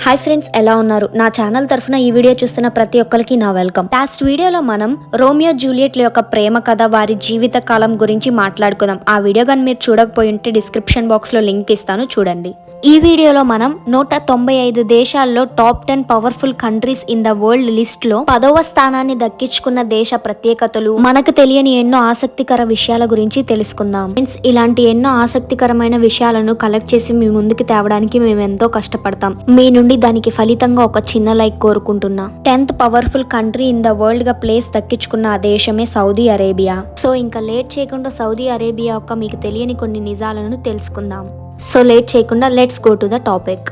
Hi friends, ఎలా ఉన్నారు? నా ఛానల్ తరఫున ఈ వీడియో చూస్తున్న ప్రతి ఒక్కరికి నా వెల్కమ్. లాస్ట్ వీడియోలో మనం రోమియో జూలియట్ల యొక్క ప్రేమ కథ, వారి జీవిత కాలం గురించి మాట్లాడుకుందాం. ఆ వీడియో కానీ మీరు చూడకపోయి ఉంటే డిస్క్రిప్షన్ బాక్స్ లో లింక్ ఇస్తాను, చూడండి. ఈ వీడియోలో మనం 195 దేశాల్లో top 10 powerful countries in the world list లో 10వ స్థానాన్ని దక్కించుకున్న దేశ ప్రత్యేకతలు, మనకు తెలియని ఎన్నో ఆసక్తికర విషయాల గురించి తెలుసుకుందాం. ఫ్రెండ్స్, ఇలాంటి ఎన్నో ఆసక్తికరమైన విషయాలను కలెక్ట్ చేసి మీ ముందుకు తేవడానికి మేము ఎంతో కష్టపడతాం. మీ నుండి దానికి ఫలితంగా ఒక చిన్న లైక్ కోరుకుంటున్నా. 10th powerful country in the world గా ప్లేస్ దక్కించుకున్న ఆ దేశమే సౌదీ అరేబియా. సో ఇంకా లేట్ చేయకుండా సౌదీ అరేబియా యొక్క మీకు తెలియని కొన్ని నిజాలను తెలుసుకుందాం. సో లేట్ చేయకుండా let's go to the topic.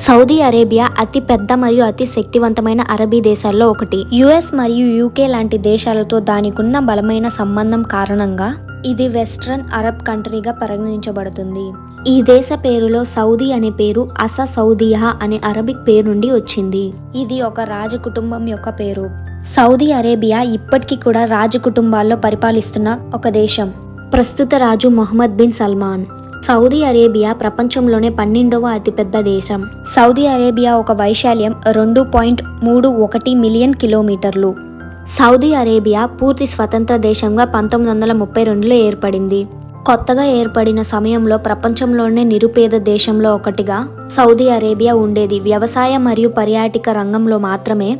Saudi Arabia అతి పెద్ద మరియు అతి శక్తివంతమైన అరబీ దేశాల్లో ఒకటి. యుఎస్ మరియు యూకే లాంటి దేశాలతో దానికున్న బలమైన సంబంధం కారణంగా ఇది వెస్ట్రన్ అరబ్ కంట్రీగా పరిగణించబడుతుంది. ఈ దేశ పేరులో సౌదీ అనే పేరు అసా సౌదియా అనే అరబిక్ పేరు నుండి వచ్చింది. ఇది ఒక రాజకుటుంబం యొక్క పేరు. సౌదీ అరేబియా ఇప్పటికీ కూడా రాజకుటుంబాల్లో పరిపాలిస్తున్న ఒక దేశం. ప్రస్తుత రాజు Mohammed bin Salman. Saudi Arabia ప్రపంచంలోనే 12వ అతిపెద్ద దేశం. సౌదీ అరేబియా ఒక వైశాల్యం 2.31 మిలియన్ కిలోమీటర్లు. సౌదీ అరేబియా పూర్తి స్వతంత్ర దేశంగా 1932లో ఏర్పడింది. కొత్తగా ఏర్పడిన సమయంలో ప్రపంచంలోనే నిరుపేద దేశంలో ఒకటిగా సౌదీ అరేబియా ఉండేది. వ్యవసాయ మరియు పర్యాటక రంగంలో మాత్రమే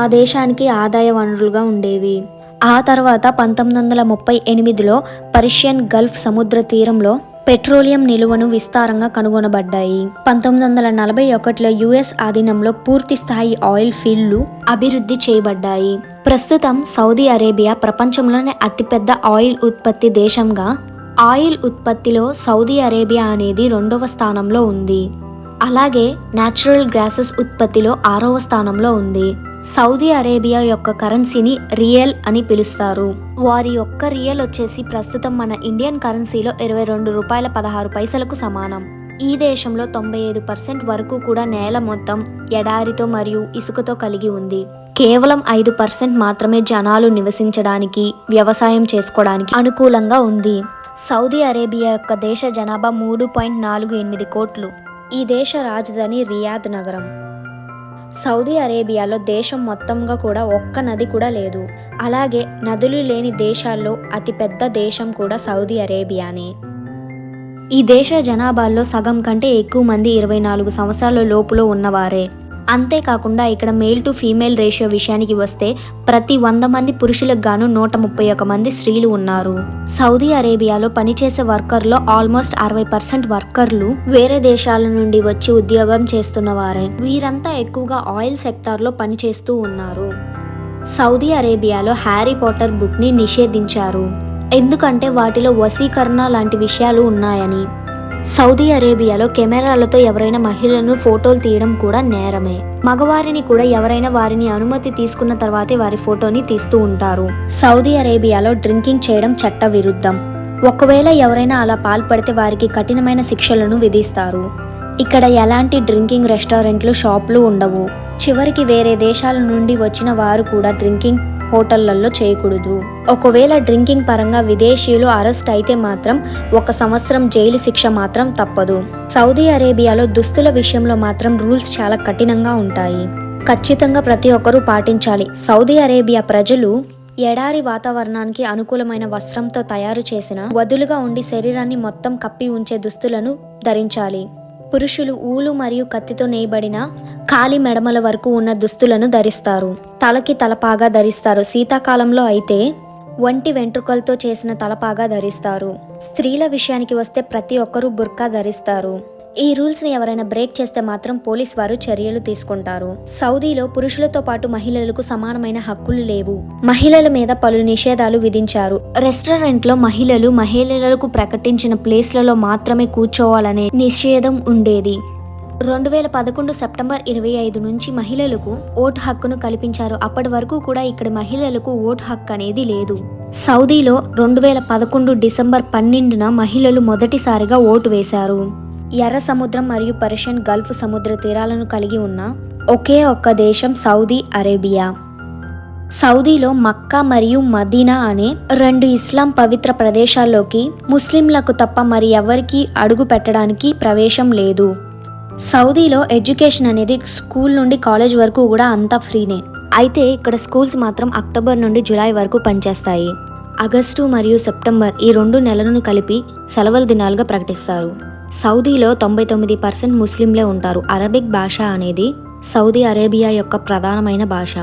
ఆ దేశానికి ఆదాయ వనరులుగా ఉండేవి. ఆ తర్వాత 1938లో పర్షియన్ గల్ఫ్ సముద్ర తీరంలో పెట్రోలియం నిలువను విస్తారంగా కనుగొనబడ్డాయి. 1941లో యుఎస్ ఆధీనంలో పూర్తి స్థాయి ఆయిల్ ఫీల్డ్లు అభివృద్ధి చేయబడ్డాయి. ప్రస్తుతం సౌదీ అరేబియా ప్రపంచంలోనే అతిపెద్ద ఆయిల్ ఉత్పత్తి దేశంగా ఆయిల్ ఉత్పత్తిలో సౌదీ అరేబియా అనేది 2వ స్థానంలో ఉంది. అలాగే న్యాచురల్ గ్యాసెస్ ఉత్పత్తిలో 6వ స్థానంలో ఉంది. సౌదీ అరేబియా యొక్క కరెన్సీని రియల్ అని పిలుస్తారు. వారి యొక్క రియల్ వచ్చేసి ప్రస్తుతం మన ఇండియన్ కరెన్సీలో 22 రూపాయల 16 పైసలకు సమానం. ఈ దేశంలో 95% వరకు కూడా నేల మొత్తం ఎడారితో మరియు ఇసుకతో కలిగి ఉంది. కేవలం 5% మాత్రమే జనాలు నివసించడానికి, వ్యవసాయం చేసుకోవడానికి అనుకూలంగా ఉంది. సౌదీ అరేబియా యొక్క దేశ జనాభా 3.48 కోట్లు. ఈ దేశ రాజధాని రియాద్ నగరం. సౌదీ అరేబియాలో దేశం మొత్తంగా కూడా ఒక్క నది కూడా లేదు. అలాగే నదులు లేని దేశాల్లో అతిపెద్ద దేశం కూడా సౌదీ అరేబియానే. ఈ దేశ జనాభాలో సగం కంటే ఎక్కువ మంది 24 సంవత్సరాల లోపులో ఉన్నవారే. అంతేకాకుండా ఇక్కడ మేల్ టు ఫీమేల్ రేషియో విషయానికి వస్తే ప్రతి 100 మంది పురుషులకు గాను 131 మంది స్త్రీలు ఉన్నారు. సౌదీ అరేబియాలో పనిచేసే వర్కర్లో ఆల్మోస్ట్ 60% వర్కర్లు వేరే దేశాల నుండి వచ్చి ఉద్యోగం చేస్తున్నవారే. వీరంతా ఎక్కువగా ఆయిల్ సెక్టార్లో పనిచేస్తూ ఉన్నారు. సౌదీ అరేబియాలో హ్యారీ పాటర్ బుక్ ని నిషేధించారు, ఎందుకంటే వాటిలో వశీకరణ లాంటి విషయాలు ఉన్నాయని. సౌదీ అరేబియాలో కెమెరాలతో ఎవరైనా మహిళలను ఫోటోలు తీయడం కూడా నేరమే. మగవారిని కూడా ఎవరైనా వారిని అనుమతి తీసుకున్న తర్వాతే వారి ఫోటోని తీస్తూ ఉంటారు. సౌదీ అరేబియాలో డ్రింకింగ్ చేయడం చట్ట విరుద్ధం. ఒకవేళ ఎవరైనా అలా పాల్పడితే వారికి కఠినమైన శిక్షలను విధిస్తారు. ఇక్కడ ఎలాంటి డ్రింకింగ్ రెస్టారెంట్లు, షాపులు ఉండవు. చివరికి వేరే దేశాల నుండి వచ్చిన వారు కూడా డ్రింకింగ్ హోటళ్లలో చేయకూడదు. ఒకవేళ డ్రింకింగ్ పరంగా విదేశీయులు అరెస్ట్ అయితే మాత్రం 1 సంవత్సరం జైలు శిక్ష మాత్రం తప్పదు. సౌదీ అరేబియాలో దుస్తుల విషయంలో మాత్రం రూల్స్ చాలా కఠినంగా ఉంటాయి. ఖచ్చితంగా ప్రతి ఒక్కరూ పాటించాలి. సౌదీ అరేబియా ప్రజలు ఎడారి వాతావరణానికి అనుకూలమైన వస్త్రంతో తయారు చేసిన వదులుగా ఉండి శరీరాన్ని మొత్తం కప్పి ఉంచే దుస్తులను ధరించాలి. పురుషులు ఊలు మరియు కత్తితో నేయబడిన కాలి మెడమల వరకు ఉన్న దుస్తులను ధరిస్తారు. తలకి తలపాగా ధరిస్తారు. శీతాకాలంలో అయితే ఒంటి వెంట్రుకలతో చేసిన తలపాగా ధరిస్తారు. స్త్రీల విషయానికి వస్తే ప్రతి ఒక్కరూ బుర్కా ధరిస్తారు. ఈ రూల్స్ ని ఎవరైనా బ్రేక్ చేస్తే మాత్రం పోలీస్ వారు చర్యలు తీసుకుంటారు. సౌదీలో పురుషులతో పాటు మహిళలకు సమానమైన హక్కులు లేవు. మహిళల మీద పలు నిషేధాలు విధించారు. రెస్టారెంట్ లో మహిళలకు ప్రకటించిన ప్లేస్లలో మాత్రమే కూర్చోవాలనే నిషేధం ఉండేది. 2011 సెప్టెంబర్ 25 నుంచి మహిళలకు ఓటు హక్కును కల్పించారు. అప్పటి వరకు కూడా ఇక్కడ మహిళలకు ఓటు హక్కు అనేది లేదు. సౌదీలో 2011 డిసెంబర్ 12న మహిళలు మొదటిసారిగా ఓటు వేశారు. ఎర్ర సముద్రం మరియు పర్షియన్ గల్ఫ్ సముద్ర తీరాలను కలిగి ఉన్న ఒకే ఒక్క దేశం సౌదీ అరేబియా. సౌదీలో మక్కా మరియు మదీనా అనే 2 ఇస్లాం పవిత్ర ప్రదేశాల్లోకి ముస్లింలకు తప్ప మరి ఎవరికీ అడుగు పెట్టడానికి ప్రవేశం లేదు. సౌదీలో ఎడ్యుకేషన్ అనేది స్కూల్ నుండి కాలేజ్ వరకు కూడా అంతా ఫ్రీనే. అయితే ఇక్కడ స్కూల్స్ మాత్రం అక్టోబర్ నుండి జూలై వరకు పనిచేస్తాయి. ఆగస్టు మరియు సెప్టెంబర్ ఈ 2 నెలలను కలిపి సెలవుల దినాలుగా ప్రకటిస్తారు. సౌదీలో 99% ముస్లింలే ఉంటారు. అరబిక్ భాష అనేది సౌదీ అరేబియా యొక్క ప్రధానమైన భాష.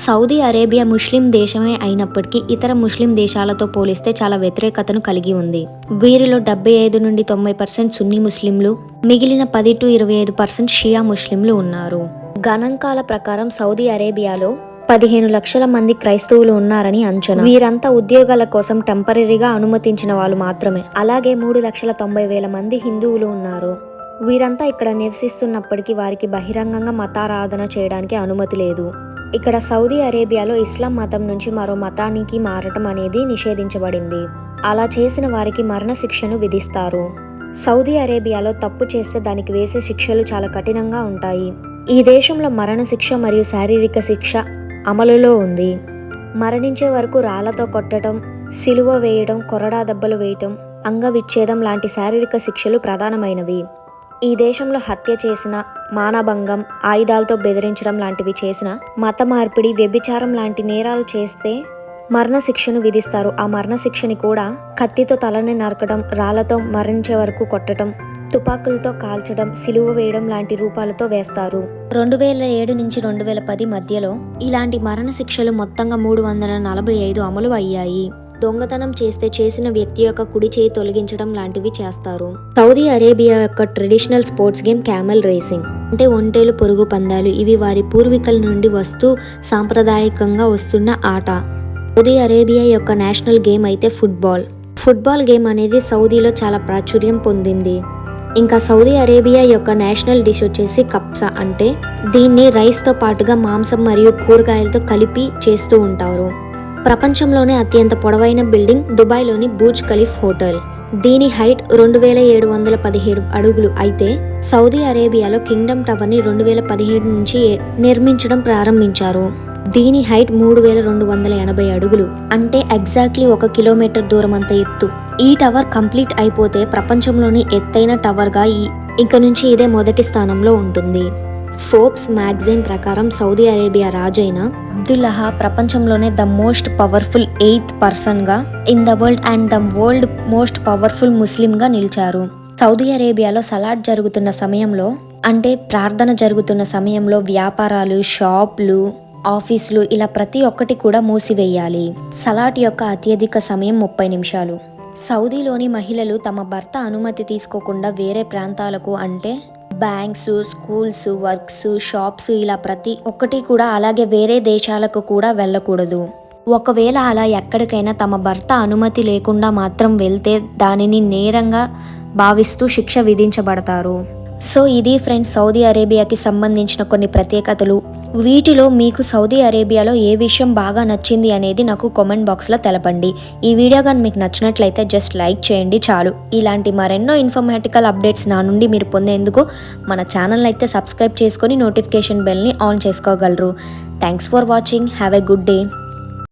సౌదీ అరేబియా ముస్లిం దేశమే అయినప్పటికీ ఇతర ముస్లిం దేశాలతో పోలిస్తే చాలా వ్యతిరేకతను కలిగి ఉంది. వీరిలో 75 నుండి 90% సున్నీ ముస్లింలు, మిగిలిన 10 to 25% షియా ముస్లింలు ఉన్నారు. గణాంకాల ప్రకారం సౌదీ అరేబియాలో 15 లక్షల మంది క్రైస్తవులు ఉన్నారని అంచనా. వీరంతా ఉద్యోగాల కోసం టెంపరీగా అనుమతించిన వాళ్ళు మాత్రమే. అలాగే 3,90,000 మంది హిందువులు ఉన్నారు. వీరంతా ఇక్కడ నివసిస్తున్నప్పటికీ వారికి బహిరంగంగా మతారాధన చేయడానికి అనుమతి లేదు. ఇక్కడ సౌదీ అరేబియాలో ఇస్లాం మతం నుంచి మరో మతానికి మారటం అనేది నిషేధించబడింది. అలా చేసిన వారికి మరణ శిక్షను విధిస్తారు. సౌదీ అరేబియాలో తప్పు చేస్తే దానికి వేసే శిక్షలు చాలా కఠినంగా ఉంటాయి. ఈ దేశంలో మరణ శిక్ష మరియు శారీరక శిక్ష అమలులో ఉంది. మరణించే వరకు రాళ్లతో కొట్టడం, సిలువ వేయడం, కొరడా దెబ్బలు వేయటం, అంగవిచ్ఛేదం లాంటి శారీరక శిక్షలు ప్రధానమైనవి. ఈ దేశంలో హత్య చేసిన, మానభంగం, ఆయుధాలతో బెదిరించడం లాంటివి చేసిన, మత మార్పిడి, వ్యభిచారం లాంటి నేరాలు చేస్తే మరణ శిక్షను విధిస్తారు. ఆ మరణ శిక్షని కూడా కత్తితో తలని నరకడం, రాళ్లతో మరణించే వరకు కొట్టడం, తుపాకులతో కాల్చడం, సిలువ వేయడం లాంటి రూపాలతో వేస్తారు. 2007 నుంచి 2010 మధ్యలో ఇలాంటి మరణ శిక్షలు మొత్తంగా 345 అమలు అయ్యాయి. దొంగతనం చేస్తే చేసిన వ్యక్తి యొక్క కుడి చేయి తొలగించడం లాంటివి చేస్తారు. సౌదీ అరేబియా యొక్క traditional sports game camel racing, అంటే ఒంటేలు పొరుగు పందాలు. ఇవి వారి పూర్వీకుల నుండి సాంప్రదాయకంగా వస్తున్న ఆట. సౌదీ అరేబియా యొక్క నేషనల్ గేమ్ అయితే ఫుట్బాల్ గేమ్ అనేది సౌదీలో చాలా ప్రాచుర్యం పొందింది. ఇంకా సౌదీ అరేబియా యొక్క నేషనల్ డిష్ వచ్చేసి కప్సా, అంటే దీన్ని రైస్తో పాటుగా మాంసం మరియు కూరగాయలతో కలిపి చేస్తూ ఉంటారు. ప్రపంచంలోనే అత్యంత పొడవైన బిల్డింగ్ దుబాయ్లోని బూర్జ్ ఖలీఫ్ హోటల్. దీని హైట్ 2717 అడుగులు. అయితే సౌదీ అరేబియాలో కింగ్డమ్ టవర్ని 2017 నుంచి నిర్మించడం ప్రారంభించారు. దీని హైట్ 3280 అడుగులు, అంటే ఎగ్జాక్ట్లీ 1 కిలోమీటర్ దూరం అంత ఎత్తు. ఈ టవర్ కంప్లీట్ అయిపోతే ప్రపంచంలోని ఎత్తైన టవర్గా ఇక నుంచి ఇదే మొదటి స్థానంలో ఉంటుంది. ఫోర్బ్స్ మ్యాగజైన్ ప్రకారం సౌదీ అరేబియా రాజైన అబ్దుల్లాహ్ ప్రపంచంలోనే ద మోస్ట్ పవర్ఫుల్ 8th పర్సన్గా in the world and the world most powerful ముస్లింగా నిలిచారు. సౌదీ అరేబియాలో సలాట్ జరుగుతున్న సమయంలో, అంటే ప్రార్థన జరుగుతున్న సమయంలో వ్యాపారాలు, షాపులు, ఆఫీసులు ఇలా ప్రతి ఒక్కటి కూడా మూసివేయాలి. సలాట్ యొక్క అత్యధిక సమయం 30 నిమిషాలు. సౌదీలోని మహిళలు తమ భర్త అనుమతి తీసుకోకుండా వేరే ప్రాంతాలకు, అంటే బ్యాంక్స్, స్కూల్స్, వర్క్స్, షాప్స్ ఇలా ప్రతి ఒక్కటి కూడా, అలాగే వేరే దేశాలకు కూడా వెళ్ళకూడదు. ఒకవేళ అలా ఎక్కడికైనా తమ భర్త అనుమతి లేకుండా మాత్రం వెళ్తే దానిని నేరంగా భావిస్తూ శిక్ష విధించబడతారు. సో ఇది ఫ్రెండ్స్ సౌదీ అరేబియాకి సంబంధించిన కొన్ని ప్రత్యేకతలు. వీటిలో మీకు సౌదీ అరేబియాలో ఏ విషయం బాగా నచ్చింది అనేది నాకు కామెంట్ బాక్స్లో తెలపండి. ఈ వీడియో కానీ మీకు నచ్చినట్లయితే జస్ట్ లైక్ చేయండి చాలు. ఇలాంటి మరెన్నో ఇన్ఫర్మేటికల్ అప్డేట్స్ నా నుండి మీరు పొందేందుకు మన ఛానల్ అయితే సబ్స్క్రైబ్ చేసుకొని నోటిఫికేషన్ బెల్ని ఆన్ చేసుకోగలరు. Thanks for watching. Have a good day.